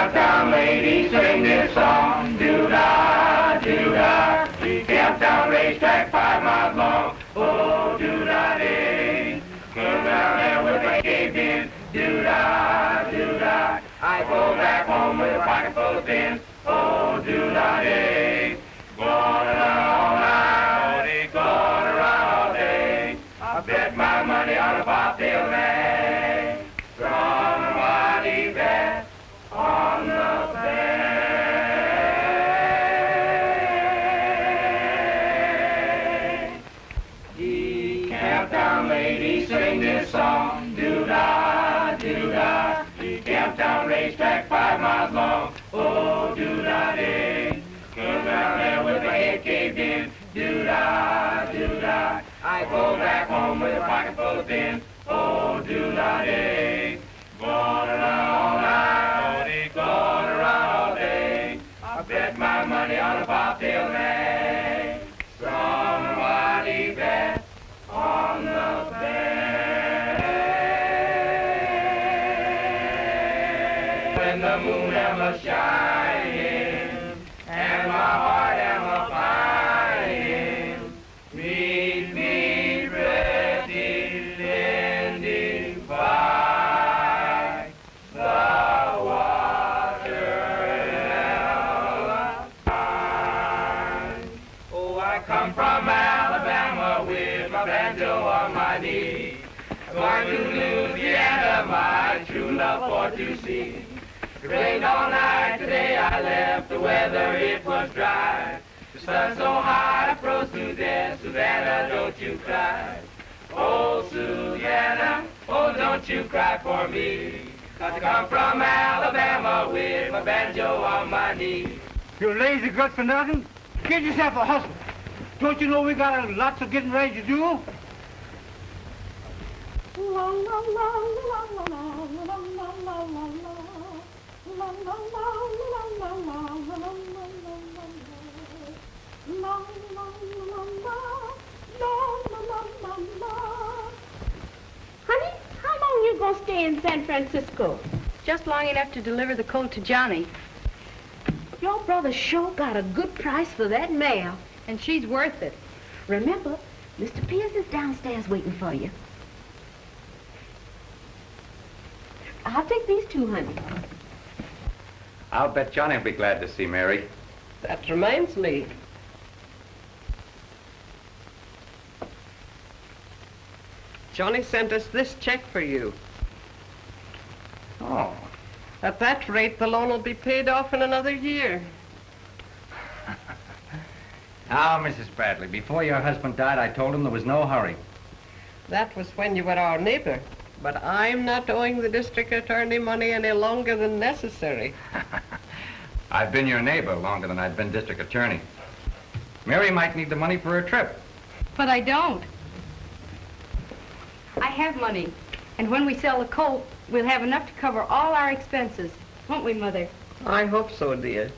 Camptown ladies sing this song, doo-dah, doo-dah. The Camptown racetrack 5 miles long, oh, doo-dah-dee. Come down there with my caved in, doo-dah, doo-dah. I go back home with a pocket full of pins, oh, doo-dah-dee. Going around all night, going around all day. I bet my money on a bobtail nag. From the mighty bat on the bank. The Camptown ladies sing this song, doo-dah, doo-dah. The Camptown racetrack 5 miles long, oh, doo-dah-dee. Come down there with my head caved in, doo-dah, doo-dah. I go back home with a pocket full of pins, oh, doo-dah-dee. Going around all night, going around all day. I bet my money on a bobtail nag. Somebody bet on the bank. When the moon am a shining and my heart am a pining, meet me ready landing by the water line. Oh, I come from Alabama with my banjo on my knee, going to Louisiana, my true love for to see. It rained all night today, I left the weather, it was dry. The sun so hot, I froze to death. Susanna, don't you cry. Oh, Susanna, oh, don't you cry for me. 'Cause I come from Alabama with my banjo on my knee. You lazy gut for nothing? Get yourself a hustle. Don't you know we got lots of getting ready to do? Honey, how long you gonna stay in San Francisco? Just long enough to deliver the colt to Johnny. Your brother sure got a good price for that mare. And she's worth it. Remember, Mr. Pierce is downstairs waiting for you. I'll take these two, honey. I'll bet Johnny will be glad to see Mary. That reminds me. Johnny sent us this check for you. Oh. At that rate, the loan will be paid off in another year. Now, Mrs. Bradley, before your husband died, I told him there was no hurry. That was when you were our neighbor. But I'm not owing the district attorney money any longer than necessary. I've been your neighbor longer than I've been district attorney. Mary might need the money for her trip. But I don't. I have money. And when we sell the colt, we'll have enough to cover all our expenses. Won't we, Mother? I hope so, dear.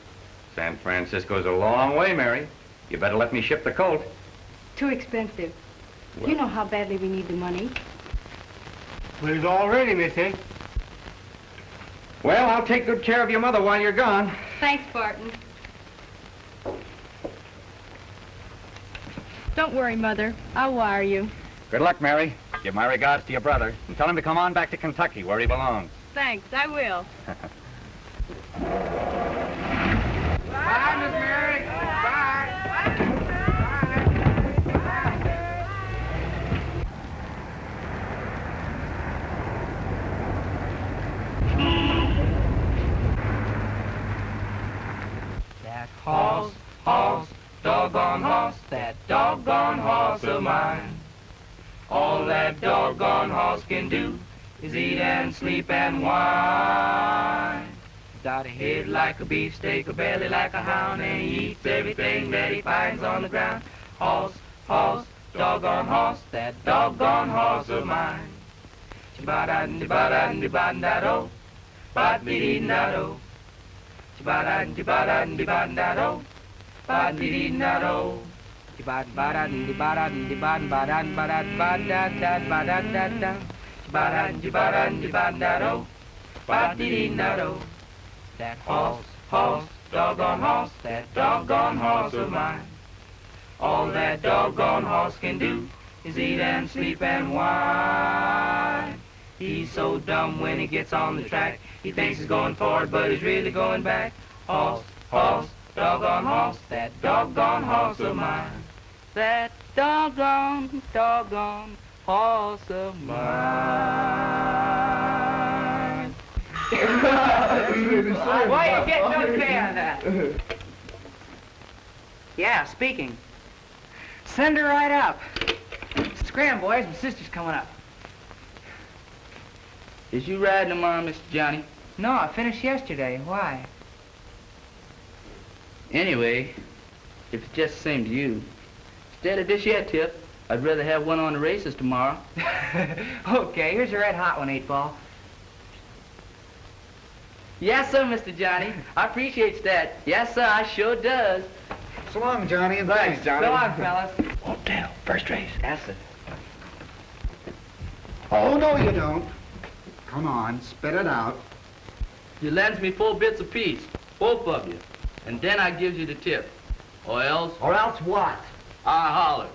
San Francisco's a long way, Mary. You better let me ship the colt. Too expensive. You know how badly we need the money. Well, it's all ready, missy. Well, I'll take good care of your mother while you're gone. Thanks, Barton. Don't worry, Mother. I'll wire you. Good luck, Mary. Give my regards to your brother and tell him to come on back to Kentucky where he belongs. Thanks, I will. Bye, Miss Mary. Bye. That horse, horse, doggone horse, that doggone horse of mine. All that doggone horse can do is eat and sleep and whine. He's got a head like a beefsteak, a belly like a hound, and he eats everything that he finds on the ground. Horse, horse, doggone horse, that doggone horse of mine. Chibada-di-bada-di-banda-do, bad-be-dee-da-do. Chibada-di-bada-di-banda-do, bad-be-dee-da-do. Chibada-di-bada-di-bada-da-da-da-da-da-da-da-da-da-da. Chibada-di-bada-di-banda-do, bad-be-dee-da-do. that horse, horse, doggone horse, that doggone horse of mine. All that doggone horse can do is eat and sleep and whine. He's so dumb when he gets on the track. He thinks he's going forward, but he's really going back. Horse, horse, doggone horse, that doggone horse of mine. That doggone, doggone horse of mine. Why you getting no pay on that? Yeah, speaking. Send her right up. Scram, boys, my sister's coming up. Is you riding tomorrow, Mr. Johnny? No, I finished yesterday. Why? Anyway, if it's just the same to you, instead of this here tip, I'd rather have one on the races tomorrow. Okay, here's a red hot one, 8-ball. Yes, sir, Mr. Johnny. I appreciate that. Yes, sir, I sure does. So long, Johnny, and thanks, Johnny. So long, fellas. Won't tell. First race. That's it. Oh, no, you don't. Come on, spit it out. You lends me 4 bits apiece, both of you, and then I gives you the tip. Or else Or else what? I hollers.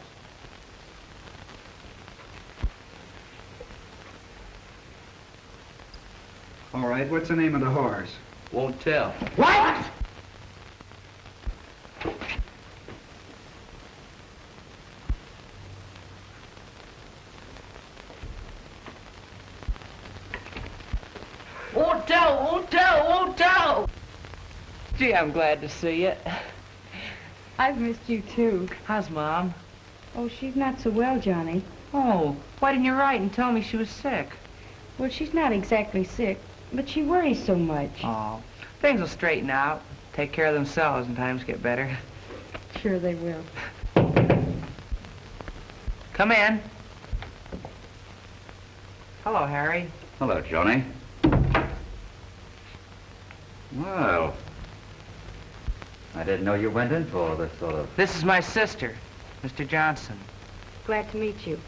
All right, what's the name of the horse? Won't tell. What? Won't tell, won't tell, won't tell. Gee, I'm glad to see you. I've missed you, too. How's Mom? Oh, she's not so well, Johnny. Oh, why didn't you write and tell me she was sick? Well, she's not exactly sick, but she worries so much. Oh, things will straighten out, take care of themselves, and times get better. Sure they will. Come in. Hello, Harry. Hello, Johnny. Well, I didn't know you went in for all this sort of... This is my sister, Mr. Johnson. Glad to meet you.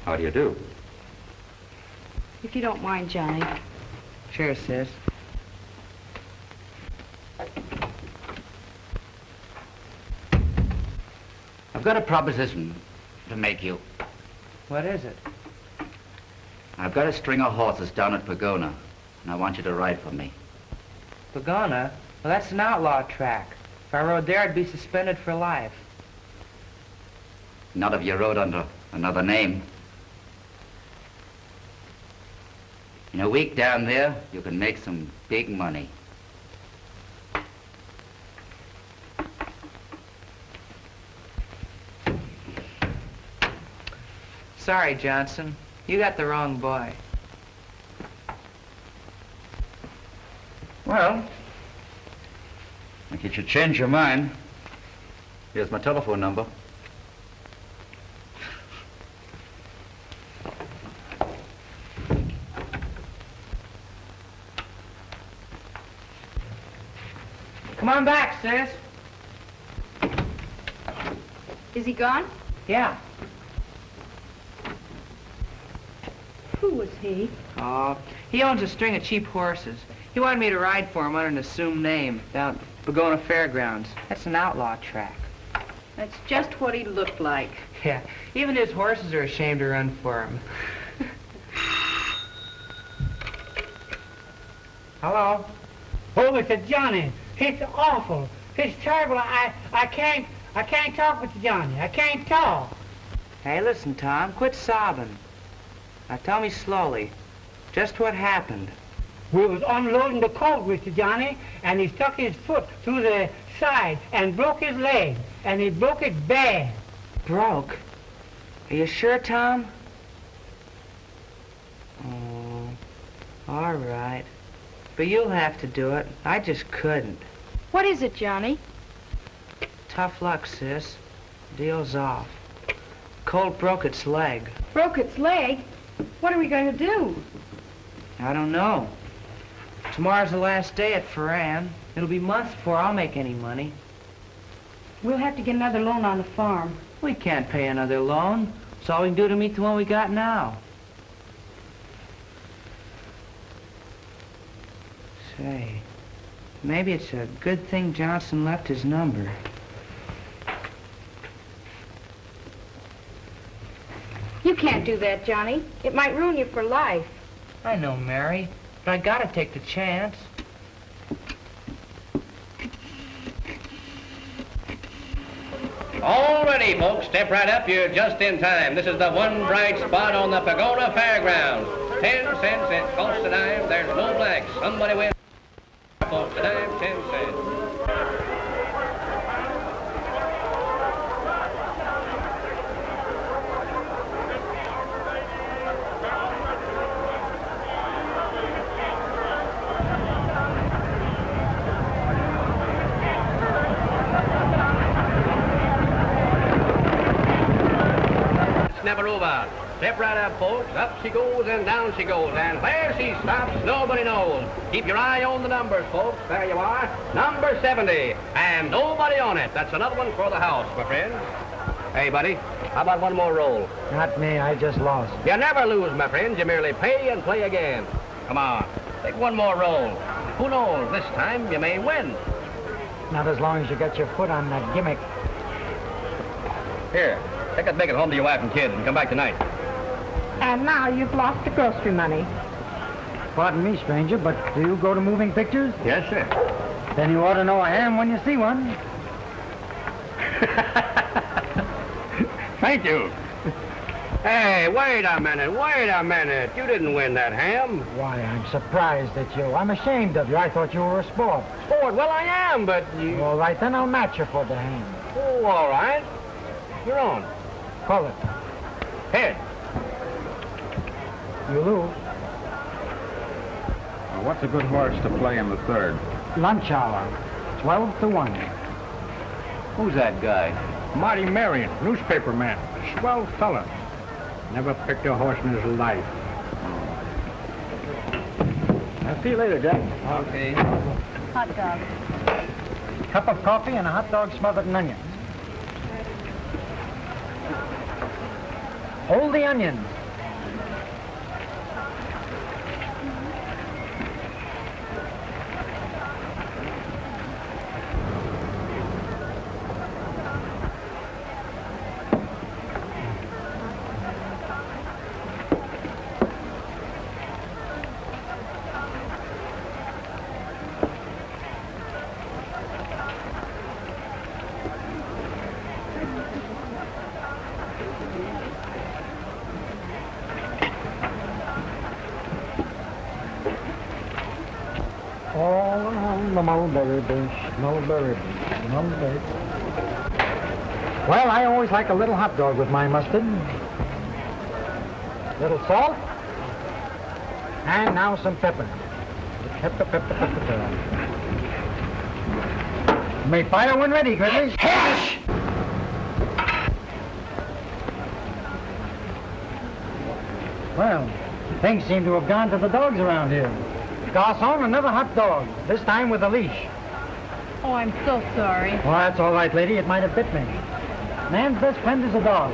How do you do? If you don't mind, Johnny. Sure, sis. I've got a proposition to make you. What is it? I've got a string of horses down at Pagoda, and I want you to ride for me. Pagoda? Well, that's an outlaw track. If I rode there, I'd be suspended for life. Not if you rode under another name. In a week down there, you can make some big money. Sorry, Johnson. You got the wrong boy. Well, if you should change your mind, here's my telephone number. Come on back, sis. Is he gone? Yeah. Who was he? Oh, he owns a string of cheap horses. He wanted me to ride for him under an assumed name down at Pagoda Fairgrounds. That's an outlaw track. That's just what he looked like. Yeah, even his horses are ashamed to run for him. Hello? Oh, Mr. Johnny, it's awful. It's terrible. I can't talk with Johnny. I can't talk. Hey, listen, Tom, quit sobbing. Now tell me slowly, just what happened. We was unloading the colt, Mr. Johnny, and he stuck his foot through the side and broke his leg, and he broke it bad. Broke? Are you sure, Tom? Oh, all right. But you'll have to do it. I just couldn't. What is it, Johnny? Tough luck, sis. Deal's off. Colt broke its leg. Broke its leg? What are we going to do? I don't know. Tomorrow's the last day at Ferran. It'll be months before I'll make any money. We'll have to get another loan on the farm. We can't pay another loan. It's all we can do to meet the one we got now. Say, maybe it's a good thing Johnson left his number. You can't do that, Johnny. It might ruin you for life. I know, Mary, but I gotta take the chance. All ready, folks. Step right up. You're just in time. This is the one bright spot on the Pagoda Fairgrounds. 10 cents. It costs a dime. There's no blacks. Somebody wins. Folks, a dime, 10 cents. Never over. Step right up, folks. Up she goes and down she goes. And where she stops, nobody knows. Keep your eye on the numbers, folks. There you are. Number 70. And nobody on it. That's another one for the house, my friends. Hey, buddy. How about one more roll? Not me, I just lost. You never lose, my friends. You merely pay and play again. Come on. Take one more roll. Who knows? This time you may win. Not as long as you get your foot on that gimmick. Here. Take that bacon home to your wife and kids and come back tonight. And now you've lost the grocery money. Pardon me, stranger, but do you go to moving pictures? Yes, sir. Then you ought to know I am when you see one. Thank you. Hey, wait a minute, wait a minute. You didn't win that ham. Why, I'm surprised at you. I'm ashamed of you. I thought you were a sport. Sport, well, I am, but you... All right, then I'll match you for the ham. Oh, all right. You're on. Call it. Head. You lose. What's a good horse to play in the third? Lunch hour. 12 to 1. Who's that guy? Marty Marion, newspaper man. Swell fella. Never picked a horse in his life. I'll see you later, Jack. Okay. Hot dog. Cup of coffee and a hot dog smothered in onions. Hold the onions. All around the mulberry bush, mulberry bush, mulberry bush. Well, I always like a little hot dog with my mustard. Little salt. And now some pepper. Pepper, pepper, pepper, pepper. May fire when ready, Grizzly. Hush! Well, things seem to have gone to the dogs around here. Garçon, another hot dog, this time with a leash. Oh, I'm so sorry. Well, that's all right, lady. It might have bit me. Man's best friend is a dog.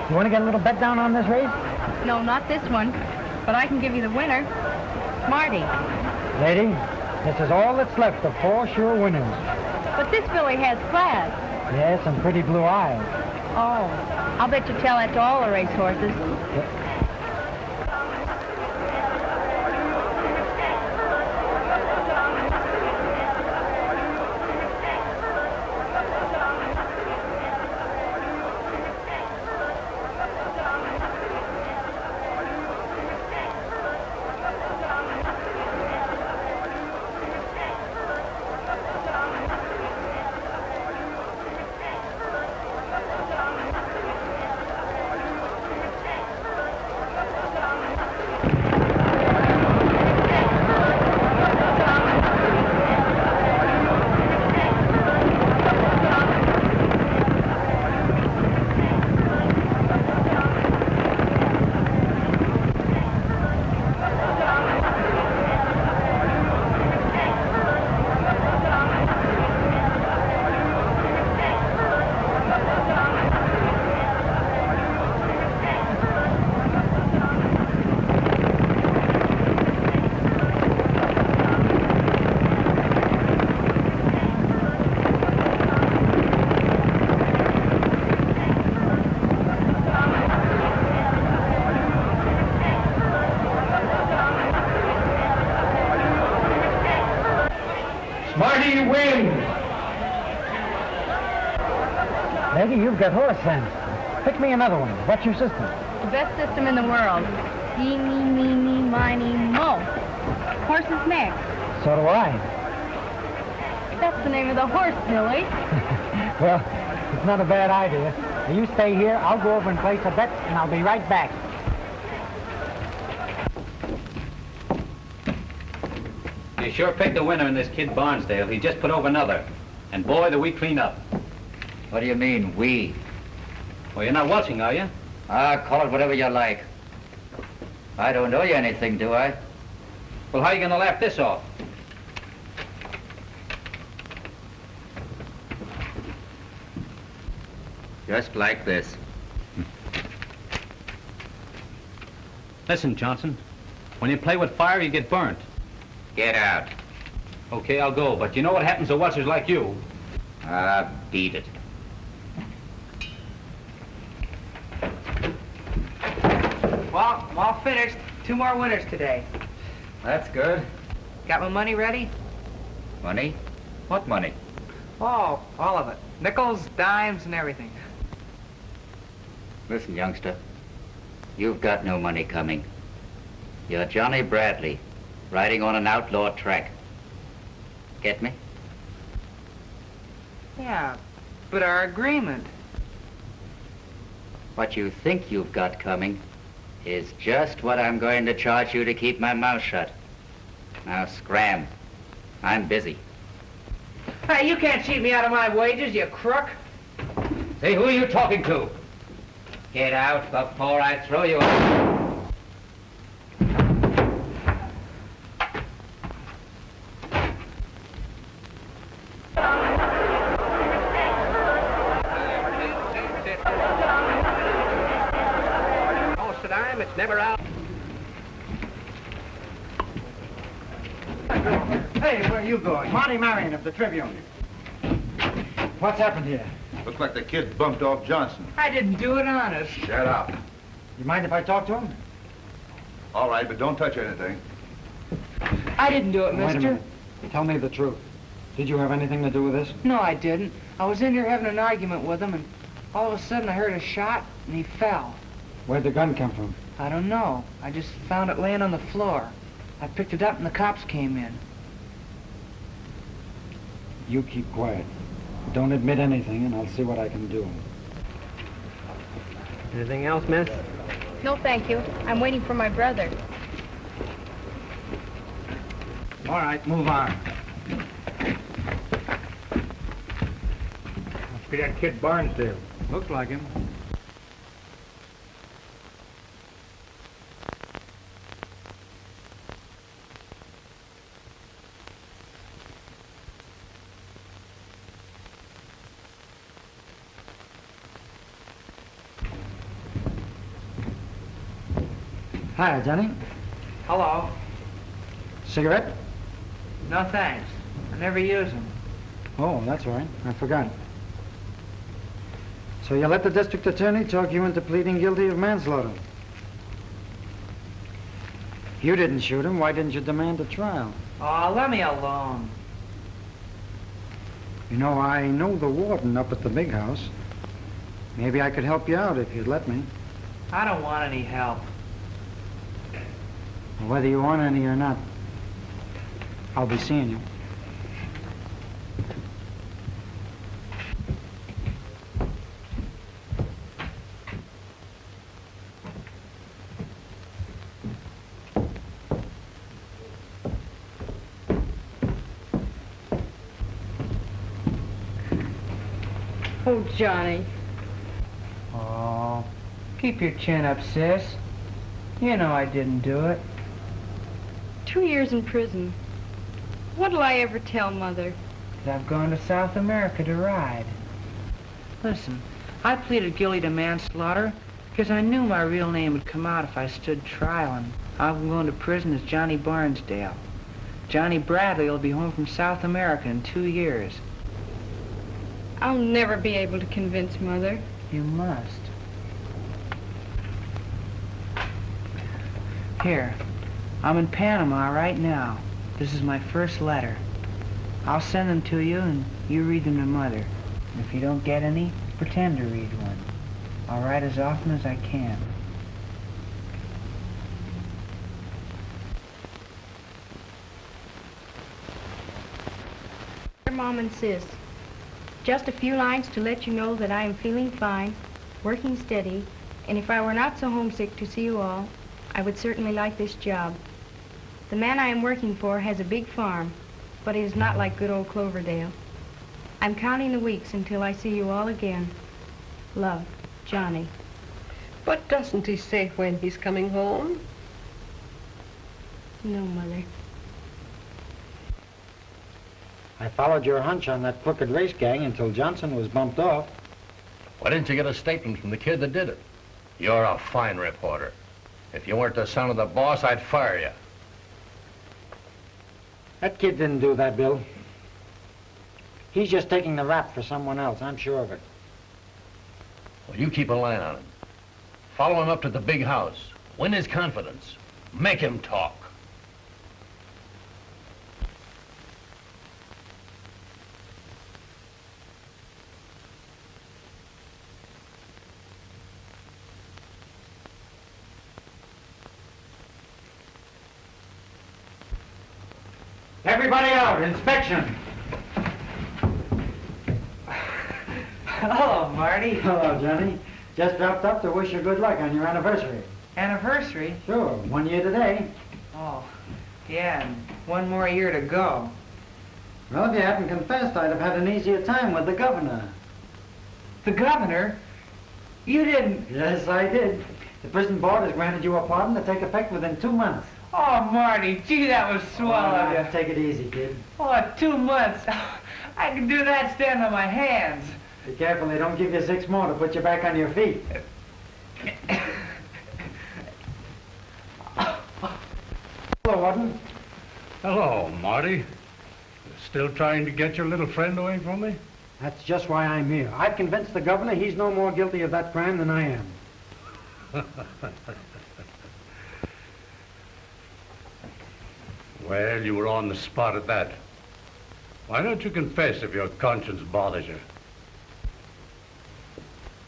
You want to get a little bet down on this race? No, not this one. But I can give you the winner. Marty. Lady, this is all that's left of 4 sure winners. But this filly has class. Yes, and pretty blue eyes. Oh, I'll bet you tell that to all the racehorses. Smarty wins. Lady, you've got horse sense. Pick me another one. What's your system? The best system in the world. Eeny, meeny, miny, mo. Horse's neck. So do I. That's the name of the horse, Billy. Well, it's not a bad idea. Now, you stay here. I'll go over and place a bet, and I'll be right back. You sure picked a winner in this kid Barnsdale. He just put over another. And boy, do we clean up. What do you mean, we? Well, you're not watching, are you? Call it whatever you like. I don't owe you anything, do I? Well, how are you going to laugh this off? Just like this. Listen, Johnson. When you play with fire, you get burnt. Get out. Okay, I'll go. But you know what happens to watchers like you? Beat it. Well, I'm all finished. 2 more winners today. That's good. Got my money ready? Money? What money? Oh, all of it. Nickels, dimes, and everything. Listen, youngster. You've got no money coming. You're Johnny Bradley, riding on an outlaw track. Get me? Yeah, but our agreement. What you think you've got coming is just what I'm going to charge you to keep my mouth shut. Now scram. I'm busy. Hey, you can't cheat me out of my wages, you crook. Say, who are you talking to? Get out before I throw you out. Oh, Saddam, it's never out. Hey, where are you going? Monty Marion of the Tribune. What's happened here? Looks like the kid bumped off Johnson. I didn't do it honest. Shut up. You mind if I talk to him? All right, but don't touch anything. I didn't do it, Wait a mister. minute. Tell me the truth. Did you have anything to do with this? No, I didn't. I was in here having an argument with him, and all of a sudden I heard a shot, and he fell. Where'd the gun come from? I don't know. I just found it laying on the floor. I picked it up, and the cops came in. You keep quiet. Don't admit anything, and I'll see what I can do. Anything else, miss? No, thank you. I'm waiting for my brother. All right, move on. Must be that kid Barnsdale. Looks like him. Hi, Johnny. Hello. Cigarette? No, thanks. I never use them. Oh, that's right. I forgot. So you let the district attorney talk you into pleading guilty of manslaughter? You didn't shoot him. Why didn't you demand a trial? Oh, let me alone. You know, I know the warden up at the big house. Maybe I could help you out if you'd let me. I don't want any help. Whether you want any or not, I'll be seeing you. Oh, Johnny. Oh, keep your chin up, sis. You know I didn't do it. 2 years in prison. What'll I ever tell Mother? That I've gone to South America to ride. Listen, I pleaded guilty to manslaughter because I knew my real name would come out if I stood trial, and I'm going to prison as Johnny Barnsdale. Johnny Bradley will be home from South America in 2 years. I'll never be able to convince Mother. You must. Here, I'm in Panama right now. This is my first letter. I'll send them to you, and you read them to Mother. And if you don't get any, pretend to read one. I'll write as often as I can. Dear Mom and Sis, just a few lines to let you know that I am feeling fine, working steady, and if I were not so homesick to see you all, I would certainly like this job. The man I am working for has a big farm, but it is not like good old Cloverdale. I'm counting the weeks until I see you all again. Love, Johnny. But doesn't he say when he's coming home? No, Mother. I followed your hunch on that crooked race gang until Johnson was bumped off. Why didn't you get a statement from the kid that did it? You're a fine reporter. If you weren't the son of the boss, I'd fire you. That kid didn't do that, Bill. He's just taking the rap for someone else, I'm sure of it. Well, you keep a line on him. Follow him up to the big house. Win his confidence. Make him talk. Everybody out, inspection. Hello, Marty. Hello, Johnny. Just dropped up to wish you good luck on your anniversary. Anniversary? Sure, 1 year today. Oh, yeah, and one more year to go. Well, if you hadn't confessed, I'd have had an easier time with the governor. The governor? You didn't... Yes, I did. The prison board has granted you a pardon to take effect within 2 months. Oh, Marty, gee, that was swell of you. Take it easy, kid. Oh, 2 months. I can do that standing on my hands. Be careful, they don't give you 6 more to put you back on your feet. Hello, Warden. Hello, Marty. Still trying to get your little friend away from me? That's just why I'm here. I've convinced the governor he's no more guilty of that crime than I am. Well, you were on the spot at that. Why don't you confess if your conscience bothers you?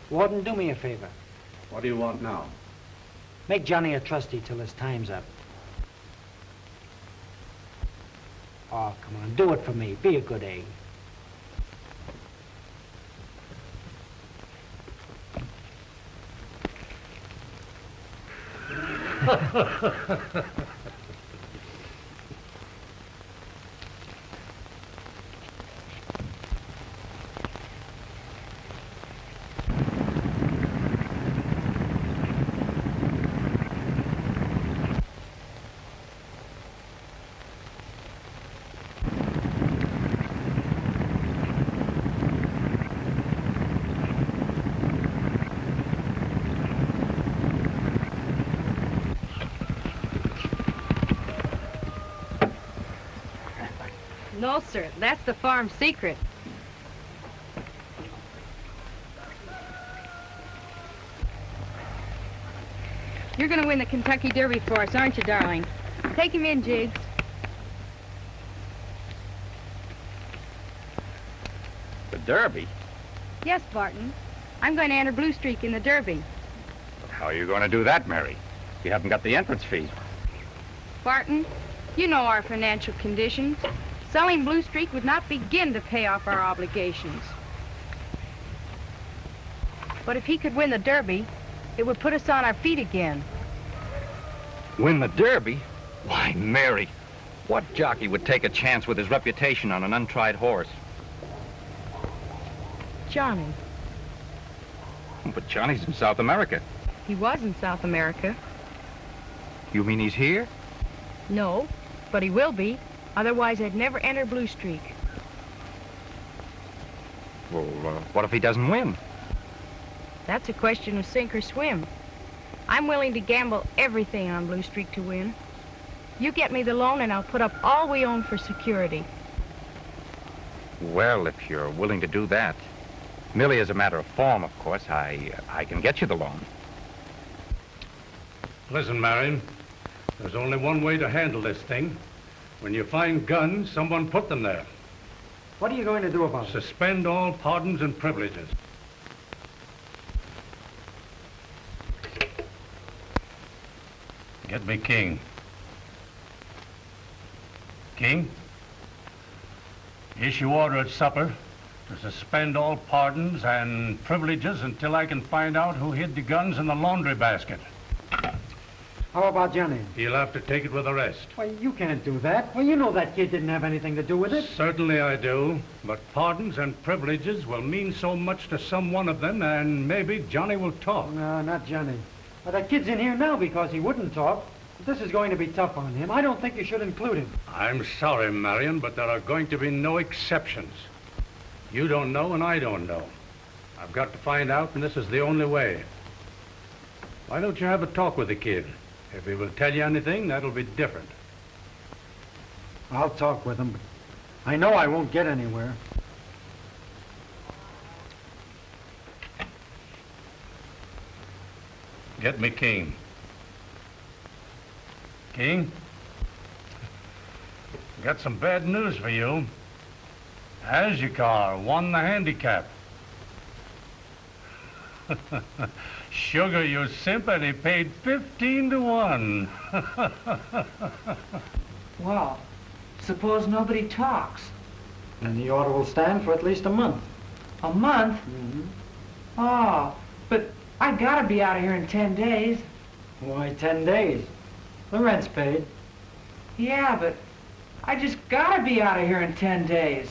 Warden, do me a favor. What do you want now? Make Johnny a trustee till his time's up. Oh, come on, do it for me. Be a good egg. No, sir. That's the farm secret. You're going to win the Kentucky Derby for us, aren't you, darling? Take him in, Jiggs. The Derby? Yes, Barton. I'm going to enter Blue Streak in the Derby. How are you going to do that, Mary? You haven't got the entrance fee. Barton, you know our financial conditions. Selling Blue Streak would not begin to pay off our obligations. But if he could win the Derby, it would put us on our feet again. Win the Derby? Why, Mary, what jockey would take a chance with his reputation on an untried horse? Johnny. But Johnny's in South America. He was in South America. You mean he's here? No, but he will be. Otherwise, I'd never enter Blue Streak. Well, what if he doesn't win? That's a question of sink or swim. I'm willing to gamble everything on Blue Streak to win. You get me the loan and I'll put up all we own for security. Well, if you're willing to do that, merely as a matter of form, of course, I can get you the loan. Listen, Marion, there's only one way to handle this thing. When you find guns, someone put them there. What are you going to do about it? Suspend all pardons and privileges. Get me King. King? Issue order at supper to suspend all pardons and privileges until I can find out who hid the guns in the laundry basket. How about Johnny? He'll have to take it with the rest. Why, you can't do that. Well, you know that kid didn't have anything to do with it. Certainly I do, but pardons and privileges will mean so much to some one of them, and maybe Johnny will talk. No, not Johnny. Well, that kid's in here now because he wouldn't talk. This is going to be tough on him. I don't think you should include him. I'm sorry, Marion, but there are going to be no exceptions. You don't know, and I don't know. I've got to find out, and this is the only way. Why don't you have a talk with the kid? If he will tell you anything, that'll be different. I'll talk with him, but I know I won't get anywhere. Get me King. King? Got some bad news for you. Azukar won the handicap. Sugar, you simp, and he paid 15 to 1. Well, suppose nobody talks. And the order will stand for at least a month. A month? Mm-hmm. Oh, but I gotta be out of here in 10 days. Why 10 days? The rent's paid. Yeah, but I just gotta be out of here in 10 days.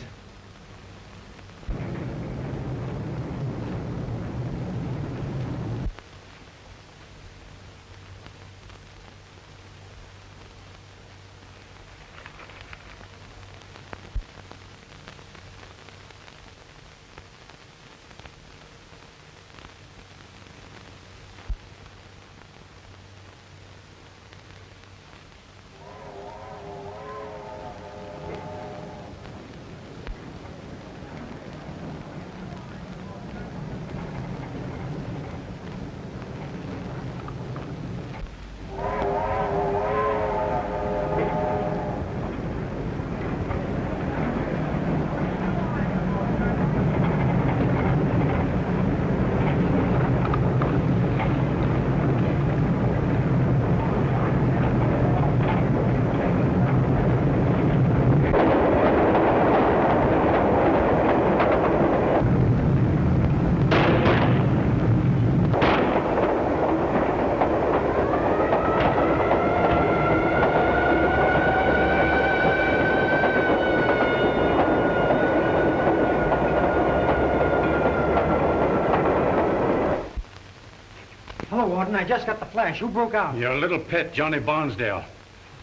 Hello, Warden. I just got the flash. Who broke out? Your little pet, Johnny Barnsdale.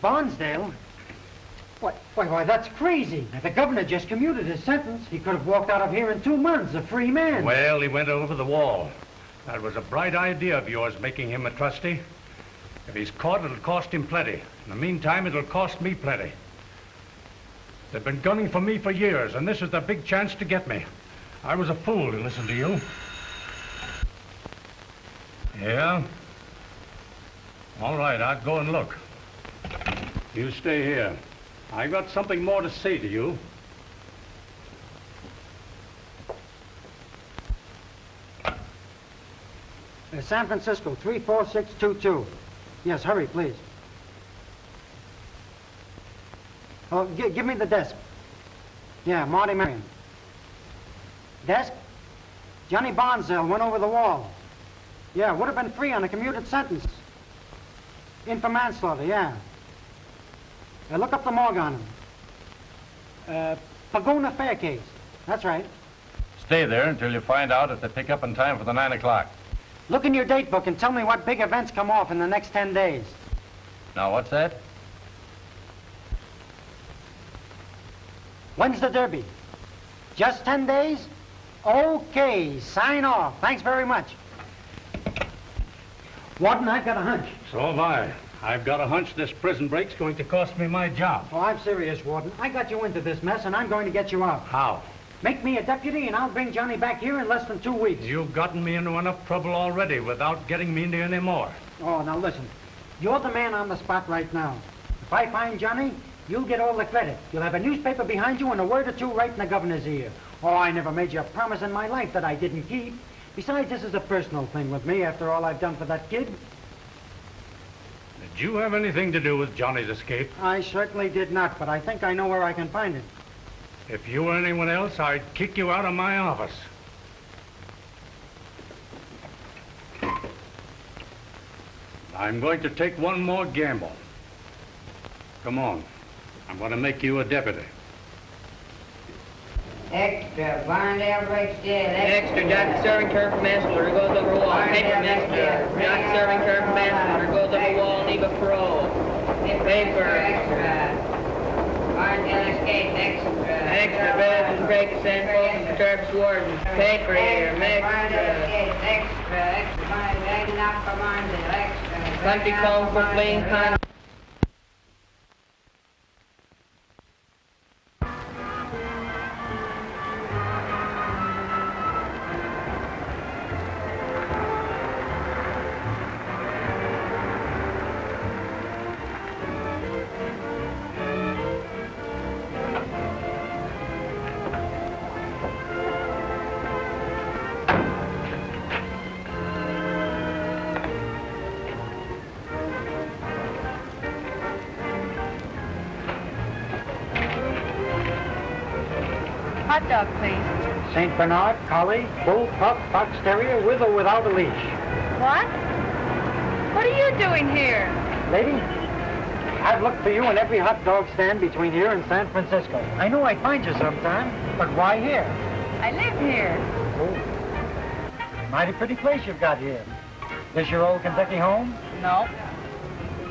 Barnsdale? Why, that's crazy. The governor just commuted his sentence. He could have walked out of here in 2 months, a free man. Well, he went over the wall. That was a bright idea of yours, making him a trustee. If he's caught, it'll cost him plenty. In the meantime, it'll cost me plenty. They've been gunning for me for years, and this is their big chance to get me. I was a fool to listen to you. Yeah? All right, I'll go and look. You stay here. I got something more to say to you. San Francisco, 34622. Yes, hurry, please. Oh, give me the desk. Yeah, Marty Marion. Desk? Johnny Barnsdale went over the wall. Yeah, would have been free on a commuted sentence. In for manslaughter, yeah. Look up the morgue on him. Pagona Fair case. That's right. Stay there until you find out if they pick up in time for the 9 o'clock. Look in your date book and tell me what big events come off in the next 10 days. Now, what's that? When's the Derby? Just 10 days? Okay, sign off. Thanks very much. Warden, I've got a hunch. So have I. I've got a hunch this prison break's going to cost me my job. Oh, I'm serious, Warden. I got you into this mess, and I'm going to get you out. How? Make me a deputy, and I'll bring Johnny back here in less than 2 weeks. You've gotten me into enough trouble already without getting me into any more. Oh, now listen. You're the man on the spot right now. If I find Johnny, You'll get all the credit. You'll have a newspaper behind you and a word or two right in the governor's ear. Oh, I never made you a promise in my life that I didn't keep. Besides, this is a personal thing with me after all I've done for that kid. Did you have anything to do with Johnny's escape? I certainly did not, but I think I know where I can find him. If you were anyone else, I'd kick you out of my office. I'm going to take one more gamble. Come on. I'm going to make you a deputy. Extra, Barndale breaks dead. Extra, Jockey serving term for manslaughter, goes over wall. Paper, extra. Jockey serving term for manslaughter, goes over wall, leave a parole. Paper. Extra. Barndale escaped, extra. Extra, Benson, break San Folsom, Turks Warden. Paper here, Barndale extra. escaped, extra. Extra, Barndale knocked for Barndale, extra. Country call for fleeing con. Hot dog, please. St. Bernard, Collie, Bull, Pup, Fox Terrier, with or without a leash. What? What are you doing here? Lady, I've looked for you in every hot dog stand between here and San Francisco. I know I'd find you sometime, but why here? I live here. Oh, mighty pretty place you've got here. This your old Kentucky home? No.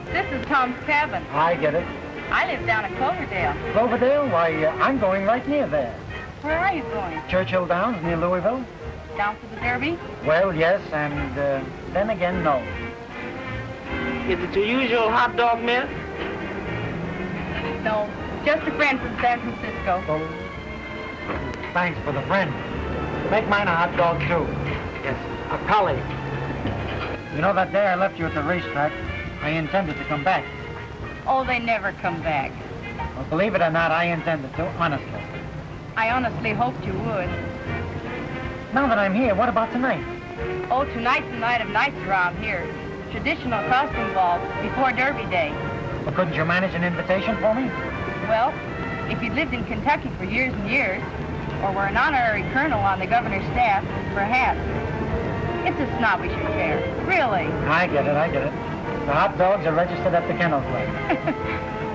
This is Tom's cabin. I get it. I live down at Cloverdale. Cloverdale? Why, I'm going right near there. Where are you going? Churchill Downs, near Louisville? Down to the Derby? Well, yes, and then again, no. Is it your usual hot dog mill? No, just a friend from San Francisco. Oh, thanks for the friend. Make mine a hot dog, too. Yes, a collie. You know, that day I left you at the racetrack, I intended to come back. Oh, they never come back. Well, believe it or not, I intended to, honestly. I honestly hoped you would. Now that I'm here, what about tonight? Oh, tonight's the night of nights around here. Traditional costume ball before Derby Day. Well, couldn't you manage an invitation for me? Well, if you'd lived in Kentucky for years and years, or were an honorary colonel on the governor's staff, perhaps. It's a snobbish affair, really. I get it, I get it. The hot dogs are registered at the Kennel Club.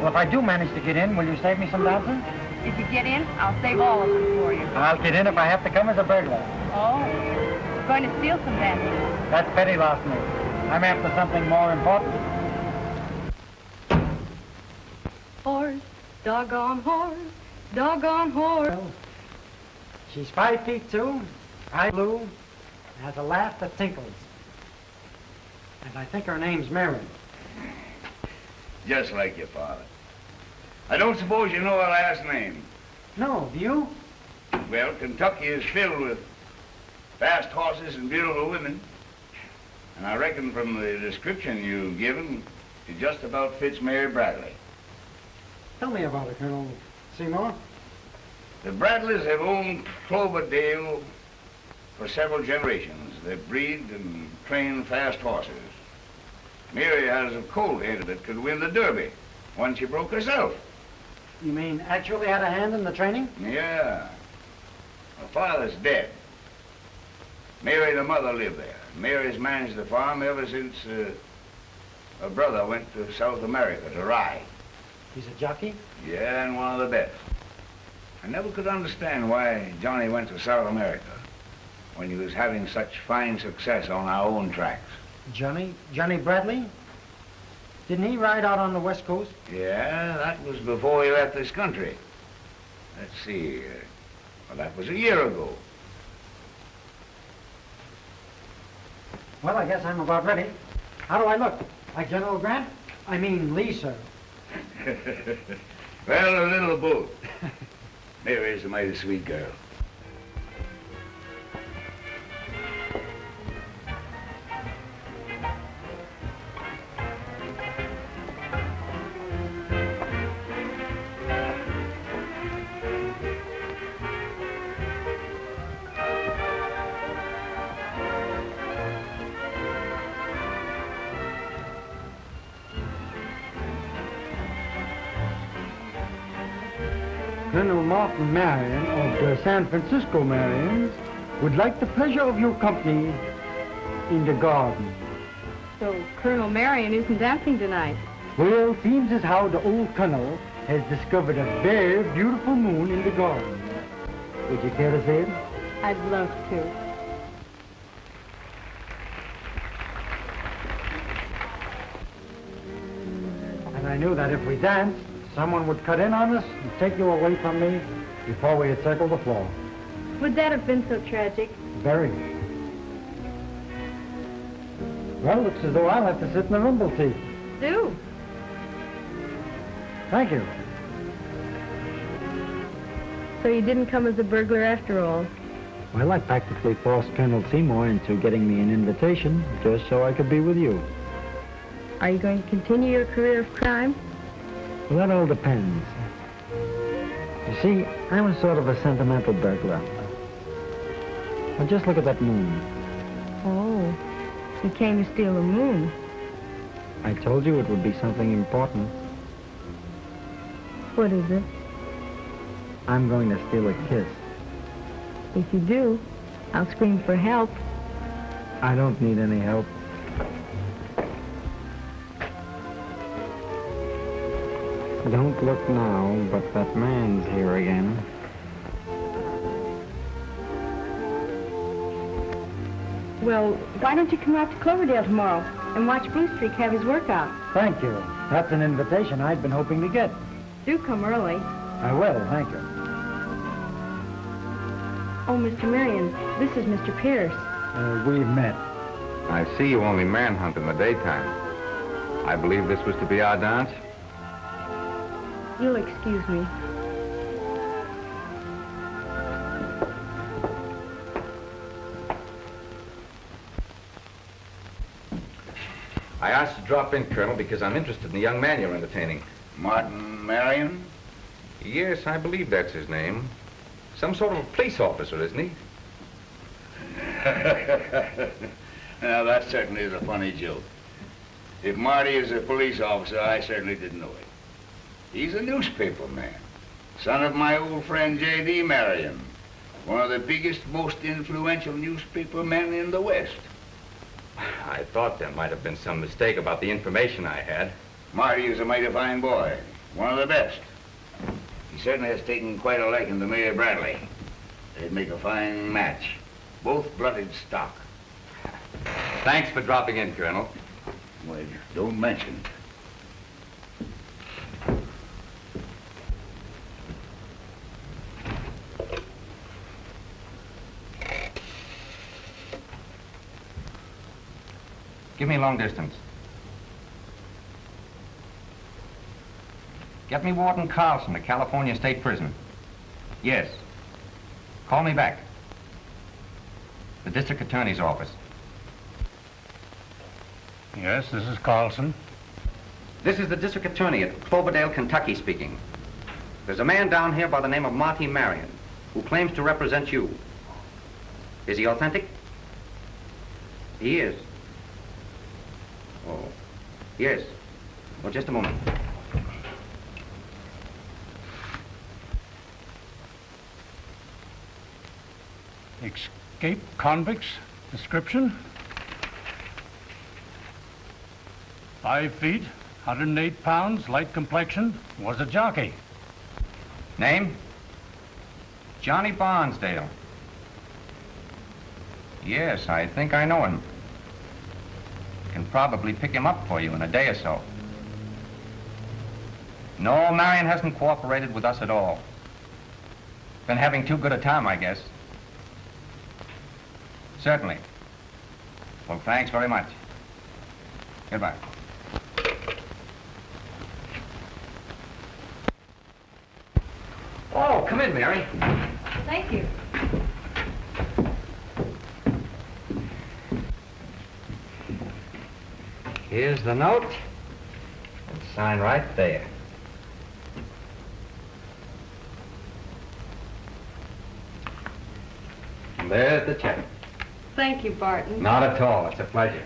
Well, if I do manage to get in, will you save me some dancing? If you get in, I'll save all of them for you. I'll get in if I have to come as a burglar. Oh, you're going to steal some dancing. That's petty larceny. I'm after something more important. Horse, doggone horse, doggone horse. Well, she's 5 feet 2, eye blue, and has a laugh that tinkles. And I think her name's Mary. Just like your father. I don't suppose you know her last name. No, do you? Well, Kentucky is filled with fast horses and beautiful women. And I reckon from the description you've given, it just about fits Mary Bradley. Tell me about it, Colonel Seymour. The Bradleys have owned Cloverdale for several generations. They breed and train fast horses. Mary has a colt headed that could win the Derby. One she broke herself. You mean actually had a hand in the training? Yeah. Her father's dead. Mary, the mother, lived there. Mary's managed the farm ever since her brother went to South America to ride. He's a jockey? Yeah, and one of the best. I never could understand why Johnny went to South America when he was having such fine success on our own tracks. Johnny Bradley? Didn't he ride out on the West Coast? Yeah, that was before he left this country. Let's see. Well, that was a year ago. Well, I guess I'm about ready. How do I look? Like General Grant? I mean Lee, sir. Well, a little of both. Mary's a mighty sweet girl. Colonel Martin Marion of the San Francisco Marions would like the pleasure of your company in the garden. So Colonel Marion isn't dancing tonight. Well, seems as how the old colonel has discovered a very beautiful moon in the garden. Would you care to see it? I'd love to. And I knew that if we danced, someone would cut in on us and take you away from me before we had circled the floor. Would that have been so tragic? Very. Well, looks as though I'll have to sit in the rumble seat. Do. Thank you. So you didn't come as a burglar after all? Well, I practically forced Colonel Seymour into getting me an invitation just so I could be with you. Are you going to continue your career of crime? Well, that all depends. You see, I'm a sort of a sentimental burglar. Well, just look at that moon. Oh, you came to steal the moon. I told you it would be something important. What is it? I'm going to steal a kiss. If you do, I'll scream for help. I don't need any help. Don't look now, but that man's here again. Well, why don't you come out to Cloverdale tomorrow and watch Blue Streak have his workout? Thank you. That's an invitation I'd been hoping to get. Do come early. I will, thank you. Oh, Mr. Marion, this is Mr. Pierce. We've met. I see you only manhunt in the daytime. I believe this was to be our dance. You'll excuse me. I asked to drop in, Colonel, because I'm interested in the young man you're entertaining. Martin Marion? Yes, I believe that's his name. Some sort of a police officer, isn't he? Now, that certainly is a funny joke. If Marty is a police officer, I certainly didn't know it. He's a newspaper man, son of my old friend J.D. Marion, one of the biggest, most influential newspaper men in the West. I thought there might have been some mistake about the information I had. Marty is a mighty fine boy, one of the best. He certainly has taken quite a liking to Mayor Bradley. They'd make a fine match, both blooded stock. Thanks for dropping in, Colonel. Well, don't mention it. Give me long distance. Get me Warden Carlson at California State Prison. Yes. Call me back. The District Attorney's office. Yes, this is Carlson. This is the District Attorney at Cloverdale, Kentucky speaking. There's a man down here by the name of Marty Marion who claims to represent you. Is he authentic? He is. Oh, yes. Well, just a moment. Escaped convicts, description. 5 feet, 108 pounds, light complexion, was a jockey. Name? Johnny Barnsdale. Yes, I think I know him. Can probably pick him up for you in a day or so. No, Marion hasn't cooperated with us at all. Been having too good a time, I guess. Certainly. Well, thanks very much. Goodbye. Oh, come in, Mary. Thank you. Here's the note. And sign right there. And there's the check. Thank you, Barton. Not at all. It's a pleasure.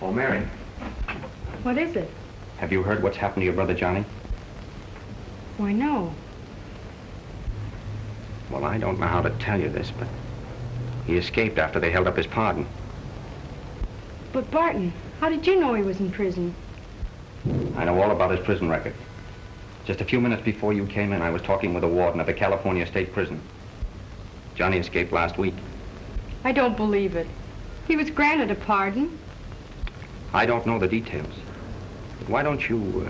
Oh, Mary. What is it? Have you heard what's happened to your brother, Johnny? Why, no. Well, I don't know how to tell you this, but he escaped after they held up his pardon. But Barton, how did you know he was in prison? I know all about his prison record. Just a few minutes before you came in, I was talking with the warden of the California State Prison. Johnny escaped last week. I don't believe it. He was granted a pardon. I don't know the details. But why don't you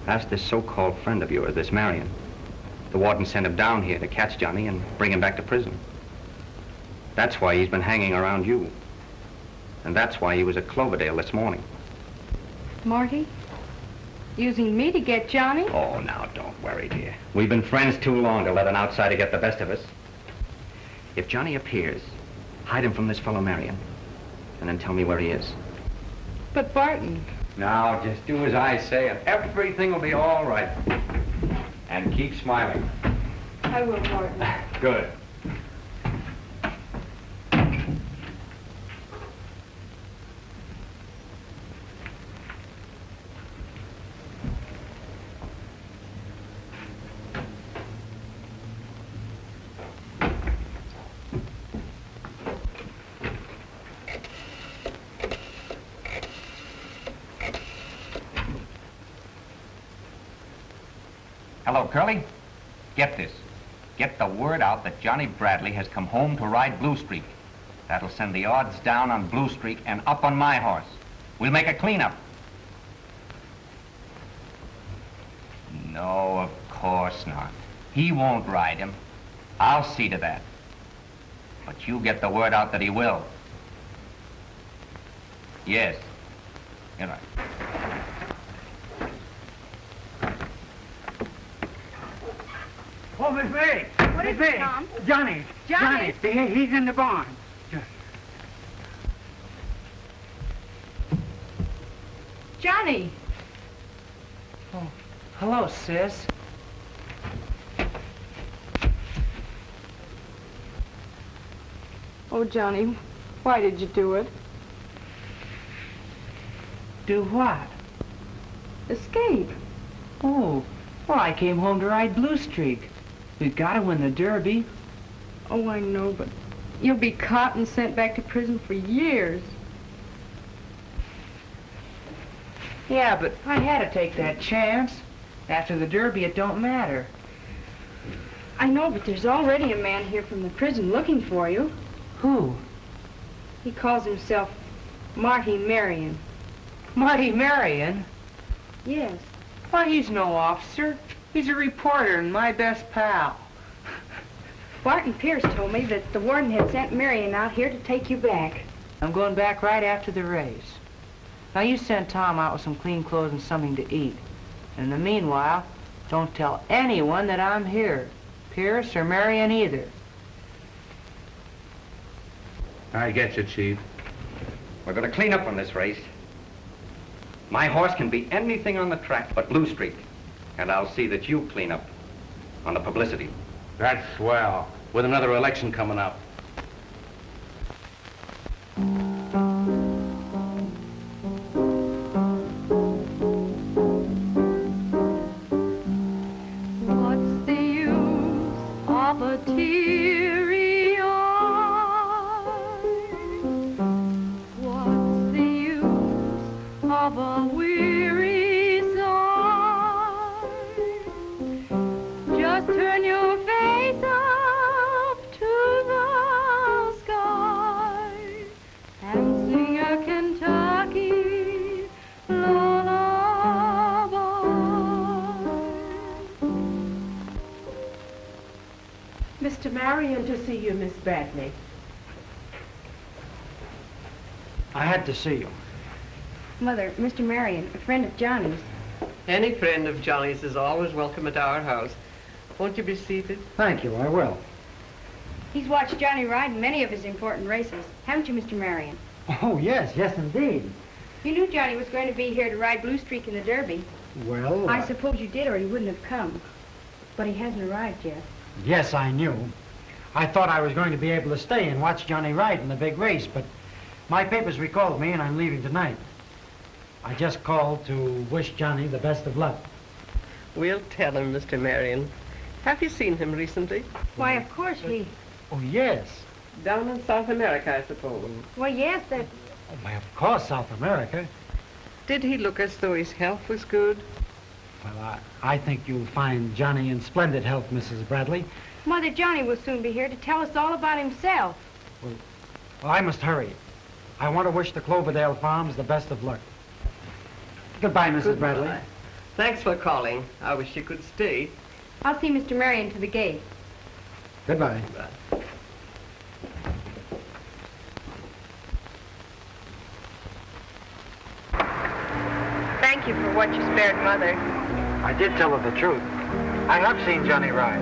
ask this so-called friend of yours, this Marion? The warden sent him down here to catch Johnny and bring him back to prison. That's why he's been hanging around you. And that's why he was at Cloverdale this morning. Marty? Using me to get Johnny? Oh, now, don't worry, dear. We've been friends too long to let an outsider get the best of us. If Johnny appears, hide him from this fellow Marion, and then tell me where he is. But Barton... Now, just do as I say, and everything will be all right. And keep smiling. I will, Barton. Good. Hello, Curly. Get this. Get the word out that Johnny Bradley has come home to ride Blue Streak. That'll send the odds down on Blue Streak and up on my horse. We'll make a cleanup. No, of course not. He won't ride him. I'll see to that. But you get the word out that he will. Yes. You're right. Oh, Miss May! What is it, Tom? Johnny! Johnny? He's in the barn. Johnny! Oh, hello, sis. Oh, Johnny, why did you do it? Do what? Escape. Oh, well, I came home to ride Blue Streak. We've got to win the Derby. Oh, I know, but you'll be caught and sent back to prison for years. Yeah, but I had to take that chance. After the Derby, it don't matter. I know, but there's already a man here from the prison looking for you. Who? He calls himself Marty Marion. Marty Marion? Yes. Why, he's no officer. He's a reporter and my best pal. Barton Pierce told me that the warden had sent Marion out here to take you back. I'm going back right after the race. Now, you send Tom out with some clean clothes and something to eat. In the meanwhile, don't tell anyone that I'm here. Pierce or Marion either. I get you, Chief. We're going to clean up on this race. My horse can be anything on the track but Blue Streak. And I'll see that you clean up on the publicity. That's swell. With another election coming up. What's the use of a teary eye? What's the use of a weary sigh? Just turn your face up to the sky and sing a Kentucky lullaby. Mr. Marion to see you, Miss Bradley. I had to see you. Mother, Mr. Marion, a friend of Johnny's. Any friend of Johnny's is always welcome at our house. Won't you be seated? Thank you, I will. He's watched Johnny ride in many of his important races. Haven't you, Mr. Marion? Oh, yes, indeed. You knew Johnny was going to be here to ride Blue Streak in the Derby. Well, I suppose you did, or he wouldn't have come. But he hasn't arrived yet. yes, I knew. I thought I was going to be able to stay and watch Johnny ride in the big race, but my papers recalled me and I'm leaving tonight. I just called to wish Johnny the best of luck. We'll tell him, Mr. Marion. Have you seen him recently? Why, of course, Oh, yes. Down in South America, I suppose. Well, yes, that... Oh, why, of course, South America. Did he look as though his health was good? Well, I think you'll find Johnny in splendid health, Mrs. Bradley. Mother, Johnny will soon be here to tell us all about himself. Well, I must hurry. I want to wish the Cloverdale Farms the best of luck. Goodbye, Mrs. Bradley. Thanks for calling. I wish you could stay. I'll see Mr. Marion to the gate. Goodbye. Thank you for what you spared Mother. I did tell her the truth. I have seen Johnny ride.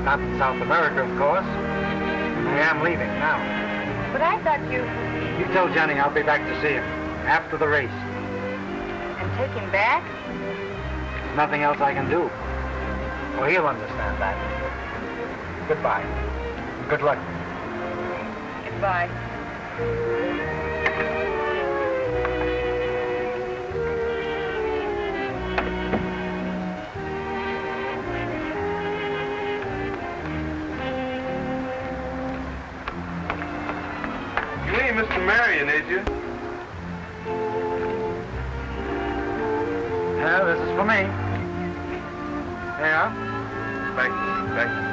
Not in South America, of course. I am leaving now. But I thought you... You tell Johnny I'll be back to see him after the race. And take him back? There's nothing else I can do. Well, he'll understand that. Goodbye. Good luck. Goodbye. You ain't Mr. Marion, is you? Yeah, this is for me. Yeah? Thank you. Thank you.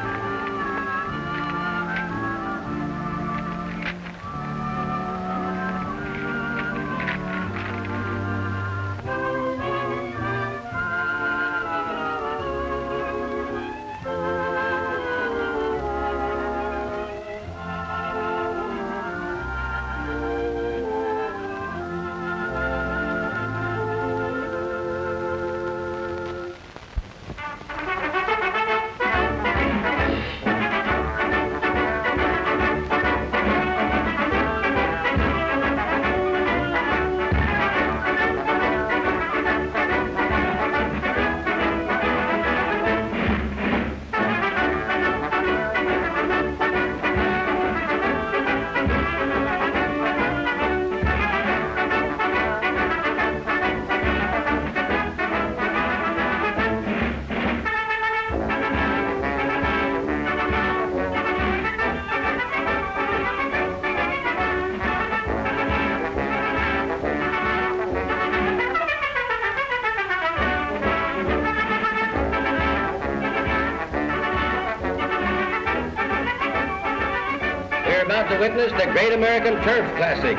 We're about to witness the Great American Turf Classic,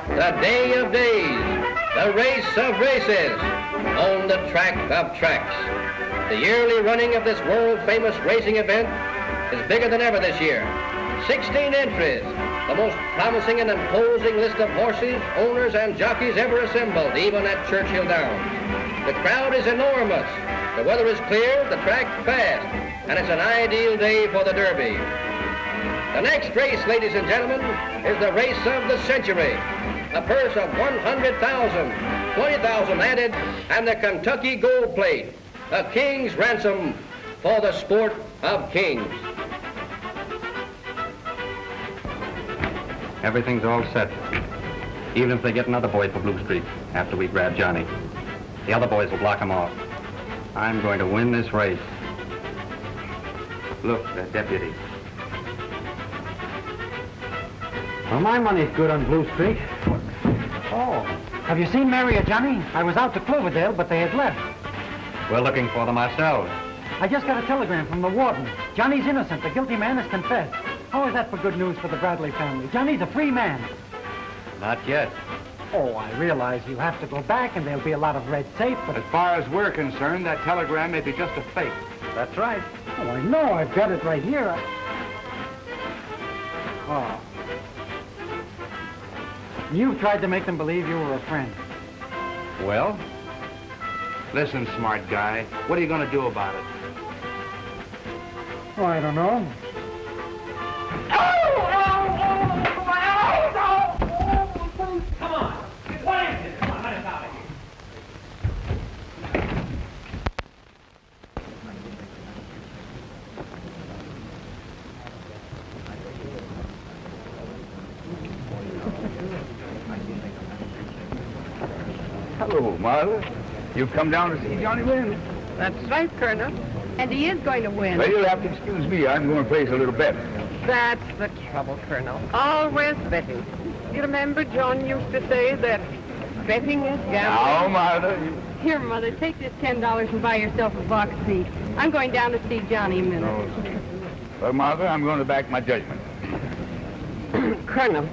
the day of days, the race of races, on the track of tracks. The yearly running of this world-famous racing event is bigger than ever this year. 16 entries, the most promising and imposing list of horses, owners, and jockeys ever assembled, even at Churchill Downs. The crowd is enormous, the weather is clear, the track fast, and it's an ideal day for the Derby. The next race, ladies and gentlemen, is the race of the century. A purse of $100,000, $20,000 added, and the Kentucky Gold Plate, a king's ransom for the sport of kings. Everything's all set. Even if they get another boy for Blue Street after we grab Johnny, the other boys will block him off. I'm going to win this race. Look, the deputy. Well, my money's good on Blue Street. Oh, have you seen Mary or Johnny? I was out to Cloverdale, but they had left. We're looking for them ourselves. I just got a telegram from the warden. Johnny's innocent. The guilty man has confessed. How is that for good news for the Bradley family? Johnny's a free man. Not yet. Oh, I realize you have to go back and there'll be a lot of red tape, but... As far as we're concerned, that telegram may be just a fake. That's right. Oh, I know. I've got it right here. Oh. You tried to make them believe you were a friend. Well? Listen, smart guy, what are you going to do about it? Oh, I don't know. Come on. What is it? Come on, let us out of here. Hello, Martha. You've come down to see Johnny win. That's right, Colonel. And he is going to win. Well, you'll have to excuse me. I'm going to place a little bet. That's the trouble, Colonel. Always betting. You remember John used to say that betting is gambling? Now, Martha. Here, Mother, take this $10 and buy yourself a box seat. I'm going down to see Johnny a minute. Well, Martha, I'm going to back my judgment. Colonel,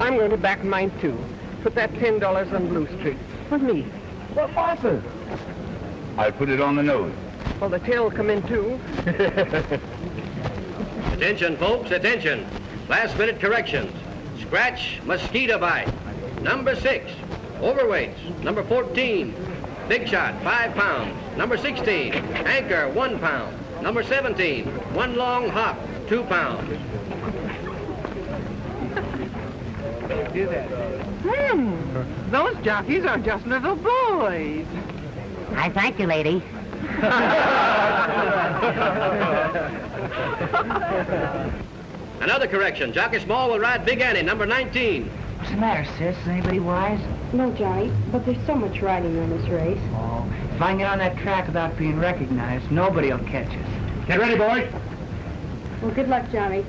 I'm going to back mine, too. Put that $10 on Blue Street. For me. Well, Martha. I'll put it on the nose. Well, the tail will come in, too. Attention, folks, attention. Last minute corrections. Scratch, mosquito bite. Number 6, overweights. Number 14, big shot, 5 pounds. Number 16, anchor, 1 pound. Number 17, one long hop, 2 pounds. Do that. Those jockeys are just little boys. I thank you, lady. Another correction. Jockey Small will ride Big Annie, number 19. What's the matter, sis? Is anybody wise? No, Johnny, but there's so much riding on this race. Oh, if I can get on that track without being recognized, nobody will catch us. Get ready, boys. Well, good luck, Johnny.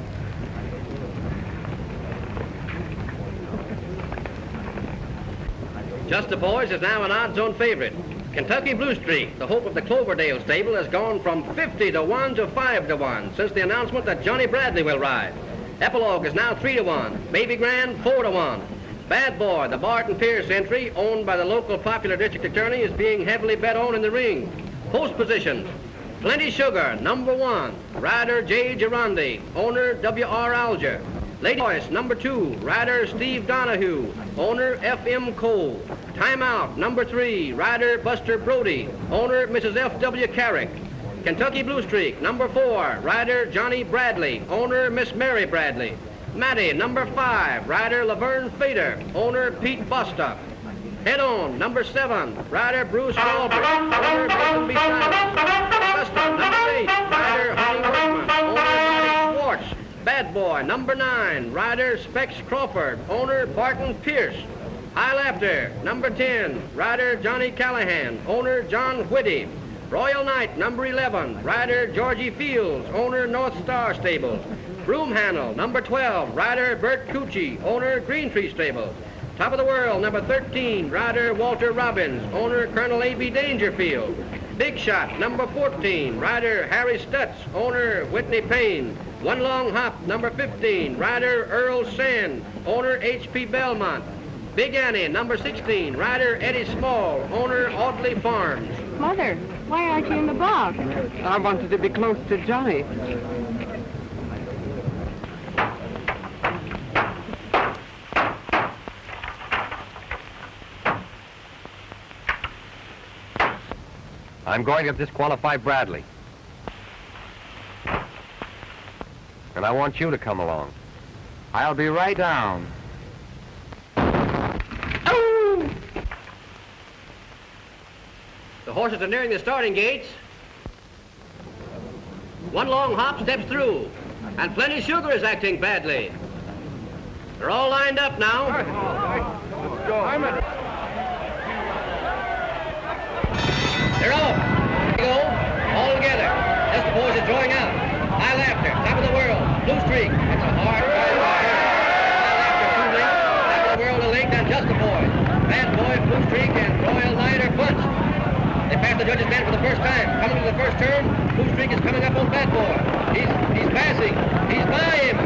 Just the Boys is now an odds-on favorite. Kentucky Blue Streak, the hope of the Cloverdale stable, has gone from 50 to 1 to 5 to 1 since the announcement that Johnny Bradley will ride. Epilogue is now 3 to 1. Baby Grand, 4 to 1. Bad Boy, the Barton Pierce entry, owned by the local popular district attorney, is being heavily bet on in the ring. Post positions. Plenty Sugar, number 1. Rider J. Girondi, owner W.R. Alger. Lady Voice, number 2. Rider Steve Donahue, owner F.M. Cole. Timeout, number 3. Rider Buster Brody, owner Mrs. F.W. Carrick. Kentucky Blue Streak, number 4. Rider Johnny Bradley, owner Miss Mary Bradley. Matty, number 5. Rider Laverne Fader, owner Pete Bostock. Head On, number 7. Rider Bruce Walbridge, owner Mason B. Simons. Augusta, number 8. Rider Honey Workman, owner Marty Schwartz. Bad Boy, number 9. Rider Specs Crawford, owner Barton Pierce. High Laughter, number 10. Rider Johnny Callahan, owner John Whitty. Royal Knight, number 11. Rider Georgie Fields, owner North Star Stables. Broom Handle, number 12. Rider Bert Cucci, owner Green Tree Stables. Top of the World, number 13. Rider Walter Robbins, owner Colonel A.B. Dangerfield. Big Shot, number 14. Rider Harry Stutz, owner Whitney Payne. One Long Hop, number 15. Rider Earl Sand, owner H.P. Belmont. Big Annie, number 16. Rider Eddie Small, owner Audley Farms. Mother, why aren't you in the box? I wanted to be close to Johnny. I'm going to disqualify Bradley. And I want you to come along. I'll be right down. The horses are nearing the starting gates. One Long Hop steps through, and Plenty Sugar is acting badly. They're all lined up now. They're off. They go, all together. Just the Boys are drawing out. High Laughter, Top of the World, Blue Streak. It's a hard ride. High Laughter, 2 lengths. Top of the World, a length, and Just the Boys. Bad Boy, Blue Streak, and Royal Knight are bunched. They pass the judges' stand for the first time. Coming to the first turn, Blue Streak is coming up on Bad Boy. He's passing. He's by him.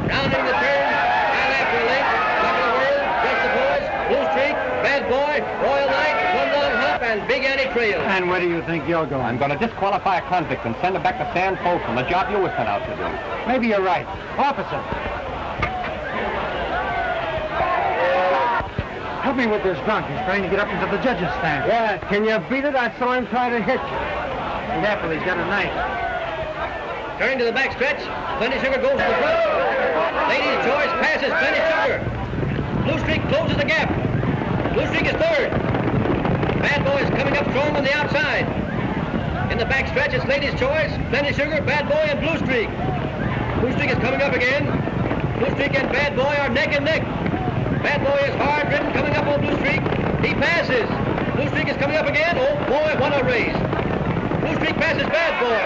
Rounding the turn. High Laughter, a length. Top of the World, Just the Boys, Blue Streak, Bad Boy, Royal Knight, One Long Hop, and Big Annie Trail. And where do you think you're going? I'm going to disqualify a convict and send him back to San Folsom, the job you were sent out to do. Maybe you're right. Officer. Help me with this drunk. He's trying to get up into the judges' stand. Yeah, can you beat it? I saw him try to hit you. Careful, he's got a knife. Turning to the back stretch, Plenty Sugar goes to the front. Lady's Choice passes Plenty Sugar. Blue Streak closes the gap. Blue Streak is third. Bad Boy is coming up strong on the outside. In the back stretch, it's Lady's Choice, Plenty Sugar, Bad Boy, and Blue Streak. Blue Streak is coming up again. Blue Streak and Bad Boy are neck and neck. Bad Boy is hard ridden, coming up on Blue Streak. He passes. Blue Streak is coming up again. Oh boy, what a race. Streak passes Bad Boy.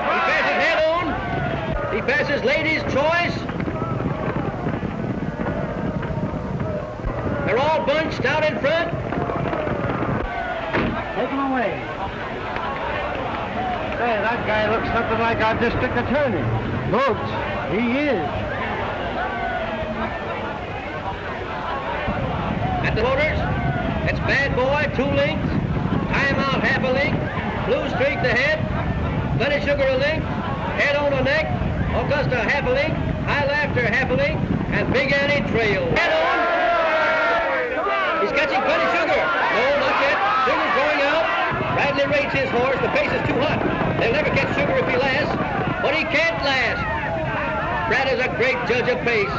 He passes Head On. He passes Ladies' Choice. They're all bunched out in front. Take him away. Hey, that guy looks something like our district attorney. Looks. He is. At the voters, it's Bad Boy, 2 lengths. Time Out, half a length. Blue Streak, the head. Plenty Sugar, a length. Head On a neck. Augusta, half a length. High Laughter, half a length. And Big Annie trail. Head On. He's catching Plenty Sugar. No, not yet. Sugar's going out. Bradley rates his horse. The pace is too hot. They'll never catch Sugar if he lasts. But he can't last. Brad is a great judge of pace.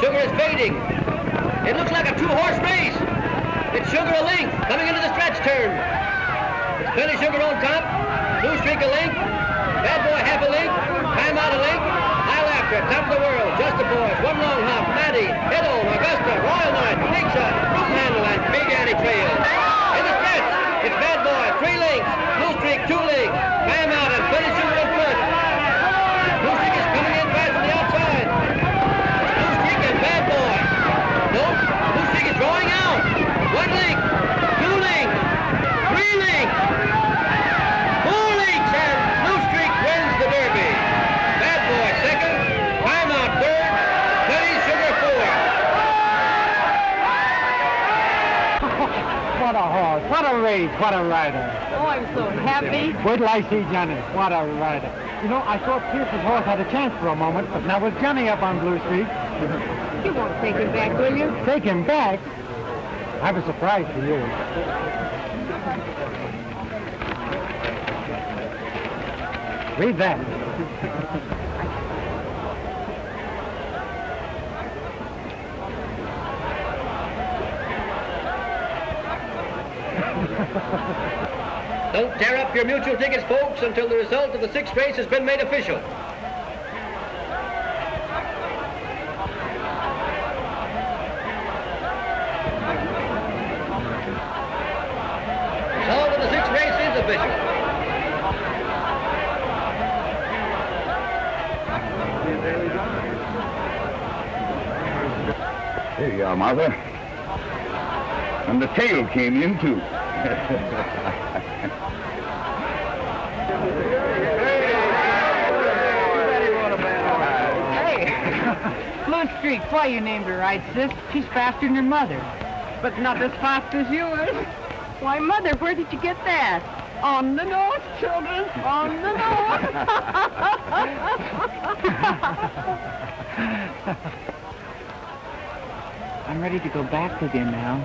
Sugar is fading. It looks like a 2-horse race. It's Sugar a length coming into the stretch turn. It's Plenty Sugar on top. Blue Streak a length. Bad Boy half a length. Time Out a length. High Laughter, top of the world. Just the Boys. One long hop. Maddie, Head On, Augusta, Royal Knight, Big Shot, Root Handle, and Big Annie trail. In the stretch, it's Bad Boy, 3 lengths. Blue Streak, 2 lengths. Time Out and Plenty Sugar in front. Blue Streak is coming in fast from the outside. It's Blue Streak and Bad Boy. Nope, Blue Streak is drawing out. 1 length, 2 lengths, 3 lengths, 4 lengths, and Blue Streak wins the Derby. Bad Boy second, Time Out third, Plenty Sugar fourth. What a horse. What a race. What a rider. Oh, I'm so happy. Wait till I see Johnny. What a rider. You know, I thought Pierce's horse had a chance for a moment, but now with Johnny up on Blue Streak. You won't take him back, will you? Take him back? I have a surprise for you. Read that. Don't tear up your mutual tickets, folks, until the result of the 6th race has been made official. Result of the 6th race is official. There you are, Martha. And the tail came in, too. Blue Streak, why you named her right, sis? She's faster than your mother. But not as fast as yours. Why, Mother, where did you get that? On the nose, children, on the nose. I'm ready to go back with you now.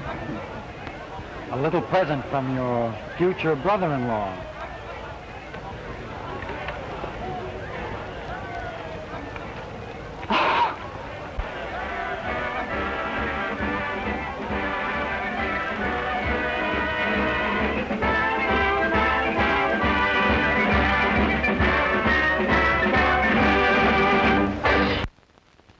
A little present from your future brother-in-law.